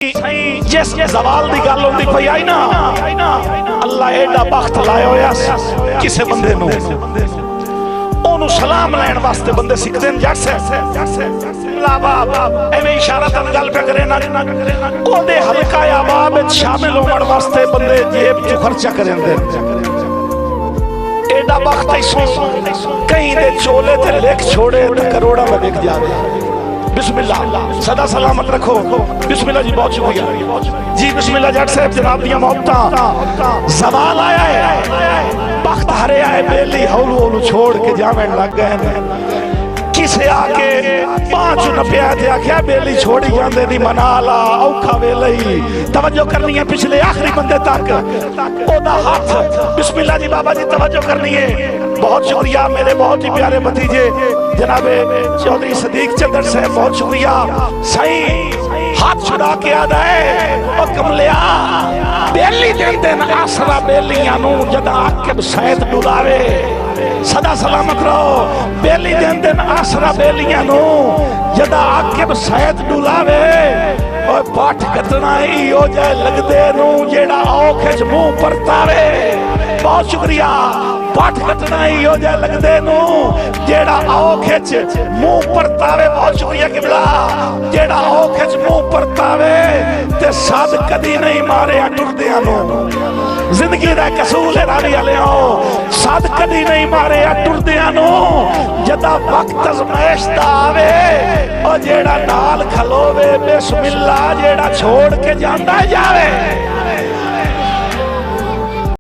जिस जवाल की गल होंदी पई आई ना, अल्लाह एडा बख्त लाया होया किसे बंदे नूं ओनू सलाम लैण वास्ते बंदे सिखदे न। जट से लावा एवें इशारा तन गल पे करे ना, ओदे हल्का अहबाब विच शामिल होण वास्ते बंदे जेब चों खर्चा करेंदे। एडा बख्त ऐसो कहीं दे चोले ते लिख छोड़े ते करोड़ां में बिक जावे। बिस्मिल्लाह, सदा सलामत रखो। बिस्मिल्लाह जी, बहुत शुक्रिया जी। बिस्मिल्लाह जट साहब, जनाब दियां मोहब्बतां। सवाल आया है, बख्त हरे आए, बेली हौलू हौलू छोड़ के जावन लग गए। किसे आके पांच नपिया ते आख्या बेली छोड़ी जांदे नी, मना ला औखा वेला ही। तवज्जो करनी है पिछले आखिरी बंदे तक, ओदा हाथ। बिस्मिल्लाह जी बाबा जी, तवज्जो करनी है। बहुत शुक्रिया मेरे बहुत ही प्यारे भतीजे जनाबे चौधरी सदीक चंदर साहब, बहुत शुक्रिया। सही हाथ छुड़ा के आ जाए और कमलिया बेली देंदे न आसरा बेलियां नूं जदा आके सैयद डुलावे। सदा सलामत रहो। बेली देंदे न आसरा बेलियां नूं जदा आके सैयद डुलावे। और पाठ कटना ही हो जाए लगदे नूं जेड़ा औखे च मुंह परतावे। बहुत शुक्रिया। पाठ कटना ही हो जाए लगदे नूं जेड़ा औखे च मुंह परतावे। बहुत शुक्रिया किबला। जेड़ा औखे च मुंह परतावे ते सद कदी नहीं मारे टुरदियां नूं। जिंदगी दा कसूल है रावी वालेओ, सद कदी नहीं मारे टुरदियां नूं। जदा वक्त अज़मैश दा आवे और जेड़ा नाल खलोवे बिस्मिल्लाह, जेड़ा छोड़ के जांदा जावे।